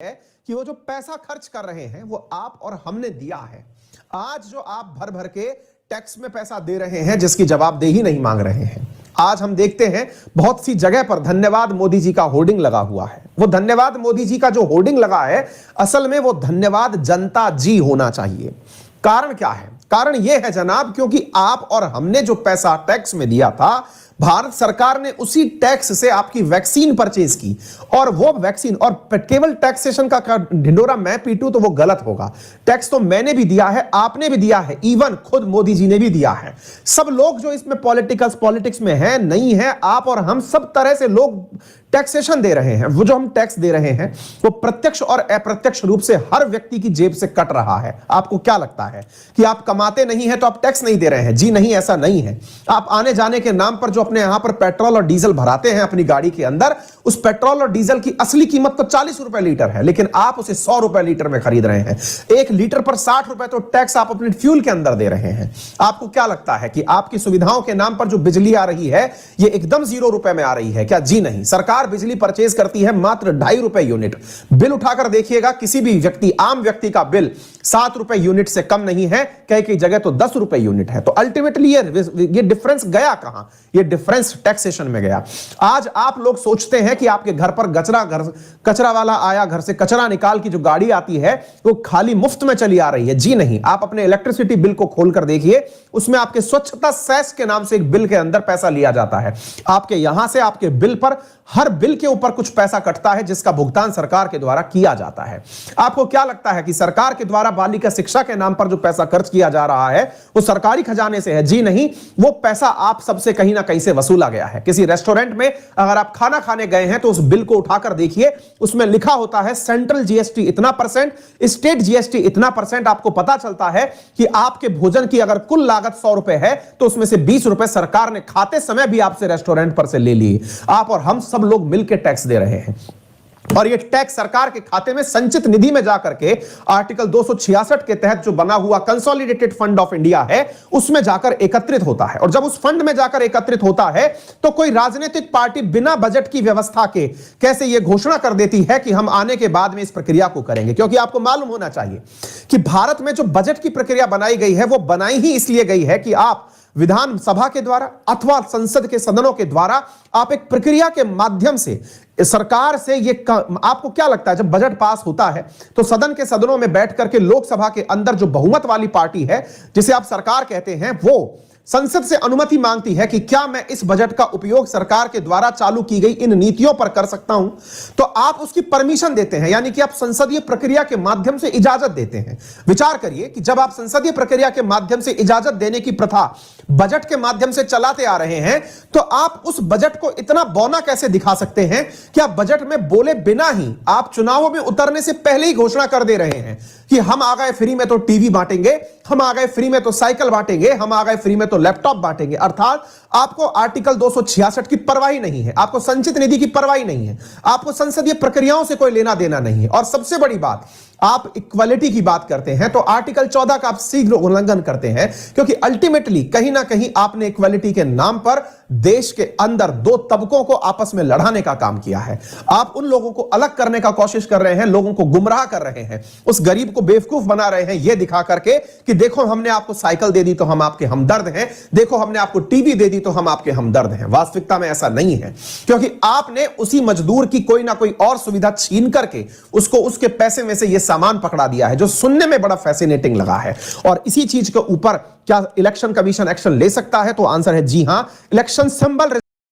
है कि वो जो पैसा खर्च कर रहे हैं वो आप और हमने दिया है। आज जो आप भर भर के टैक्स में पैसा दे रहे हैं जिसकी जवाबदेही नहीं मांग रहे हैं। आज हम देखते हैं बहुत सी जगह पर धन्यवाद मोदी जी का होर्डिंग लगा हुआ है। वो धन्यवाद मोदी जी का जो होर्डिंग लगा है असल में वो धन्यवाद जनता जी होना चाहिए। कारण क्या है? कारण यह है जनाब, क्योंकि आप और हमने जो पैसा टैक्स में दिया था, भारत सरकार ने उसी टैक्स से आपकी वैक्सीन परचेज की और वो वैक्सीन, और केवल टैक्सेशन का ढिंडोरा मैं पीटूं तो वो गलत होगा। टैक्स तो मैंने भी दिया है, आपने भी दिया है, इवन खुद मोदी जी ने भी दिया है। सब लोग जो इसमें पॉलिटिक्स में है नहीं है, आप और हम सब तरह से लोग टैक्सेशन दे रहे हैं। वो जो हम टैक्स दे रहे हैं वो प्रत्यक्ष और अप्रत्यक्ष रूप से हर व्यक्ति की जेब से कट रहा है। आपको क्या लगता है कि आप कमाते नहीं हैं तो आप टैक्स नहीं दे रहे हैं? जी नहीं, ऐसा नहीं है। आप आने जाने के नाम पर जो अपने यहां पर पेट्रोल और डीजल भराते हैं अपनी गाड़ी के अंदर, उस पेट्रोल और डीजल की असली कीमत तो 40 रुपए लीटर है, लेकिन आप उसे 100 रुपए लीटर में खरीद रहे हैं। 1 लीटर पर 60 रुपए तो टैक्स आप अपने फ्यूल के अंदर दे रहे हैं। आपको क्या लगता है कि आपकी सुविधाओं के नाम पर जो बिजली आ रही है ये एकदम 0 रुपए में आ रही है क्या? जी नहीं। सरकार बिजली परचेज करती है मात्र 2.5 रुपए यूनिट। बिल उठाकर देखिएगा, किसी भी व्यक्ति, आम व्यक्ति का बिल 7 रुपए यूनिट से कम नहीं है, कई जगह तो 10 रुपए यूनिट है। तो अल्टीमेटली ये डिफरेंस गया कहां? ये डिफरेंस टैक्सेशन में गया। आज आप लोग सोचते हैं कि आपके घर पर कचरा वाला आया, घर से कचरा निकाल की जो गाड़ी आती है वो खाली मुफ्त में चली आ रही है। जी नहीं। आप अपने इलेक्ट्रिसिटी बिल को खोलकर देखिए, उसमें आपके स्वच्छता सेस के नाम से एक बिल के अंदर पैसा लिया जाता है। आपके यहां से आपके बिल पर, हर बिल के ऊपर कुछ पैसा कटता है जिसका भुगतान सरकार के द्वारा किया जाता है। आपको क्या लगता है कि सरकार के द्वारा बालिका शिक्षा के नाम पर जो पैसा खर्च किया जा रहा है वो सरकारी खजाने से है? जी नहीं। वो पैसा आप सबसे कहीं ना कहीं से वसूला गया है। किसी रेस्टोरेंट में अगर आप खाना खाने गए हैं तो उस बिल को उठाकर देखिए, उसमें लिखा होता है सेंट्रल जीएसटी इतना %, स्टेट जीएसटी इतना %। आपको पता चलता है कि आपके भोजन की अगर कुल लागत 100 रुपए है तो उसमें से 20 रुपए सरकार ने खाते समय भी आपसे रेस्टोरेंट पर से ले लिए। आप और हम सब लोग मिलकर टैक्स दे रहे हैं और ये टैक्स सरकार के खाते में संचित निधि में जाकर के आर्टिकल 266 के तहत जो बना हुआ कंसोलिडेटेड फंड ऑफ इंडिया है उसमें जाकर एकत्रित होता है। और जब उस फंड में जाकर एकत्रित होता है तो कोई राजनीतिक पार्टी बिना बजट की व्यवस्था के कैसे यह घोषणा कर देती है कि हम आने के बाद में इस प्रक्रिया को करेंगे? क्योंकि आपको मालूम होना चाहिए कि भारत में जो बजट की प्रक्रिया बनाई गई है वो बनाई ही इसलिए गई है कि आप विधानसभा के द्वारा अथवा संसद के सदनों के द्वारा आप एक प्रक्रिया के माध्यम से सरकार से ये आपको क्या लगता है जब बजट पास होता है तो सदन के सदनों में बैठ करके लोकसभा के अंदर जो बहुमत वाली पार्टी है जिसे आप सरकार कहते हैं वो संसद से अनुमति मांगती है कि क्या मैं इस बजट का उपयोग सरकार के द्वारा चालू की गई इन नीतियों पर कर सकता हूं, तो आप उसकी परमिशन देते हैं, यानी कि आप संसदीय प्रक्रिया के माध्यम से इजाजत देते हैं। विचार करिए कि जब आप संसदीय प्रक्रिया के माध्यम से इजाजत देने की प्रथा बजट के माध्यम से चलाते आ रहे हैं तो आप उस बजट को इतना बौना कैसे दिखा सकते हैं कि आप बजट में बोले बिना ही आप चुनावों में उतरने से पहले ही घोषणा कर दे रहे हैं कि हम आ गए फ्री में तो टीवी बांटेंगे, हम आ गए फ्री में तो साइकिल बांटेंगे, हम आ गए फ्री में तो लैपटॉप बांटेंगे। अर्थात आपको आर्टिकल 266 की परवाही नहीं है, आपको संचित निधि की परवाही नहीं है, आपको संसदीय प्रक्रियाओं से कोई लेना देना नहीं है। और सबसे बड़ी बात, आप इक्वालिटी की बात करते हैं तो आर्टिकल 14 का आप शीघ्र उल्लंघन करते हैं, क्योंकि अल्टीमेटली कहीं ना कहीं आपने इक्वालिटी के नाम पर देश के अंदर 2 तबकों को आपस में लड़ाने का काम किया है। आप उन लोगों को अलग करने का कोशिश कर रहे हैं, लोगों को गुमराह कर रहे हैं, उस गरीब को बेवकूफ बना रहे हैं यह दिखा करके कि देखो हमने आपको साइकिल दे दी तो हम आपके हमदर्द हैं, देखो हमने आपको टीवी दे दी तो हम आपके हमदर्द हैं। वास्तविकता में ऐसा नहीं है, क्योंकि आपने उसी मजदूर की कोई ना कोई और सुविधा छीन करके उसको उसके पैसे में से यह सामान पकड़ा दिया है, जो सुनने में बड़ा फैसिनेटिंग लगा है। और इसी चीज के ऊपर क्या इलेक्शन कमीशन एक्शन ले सकता है? तो आंसर है जी हां। Election symbol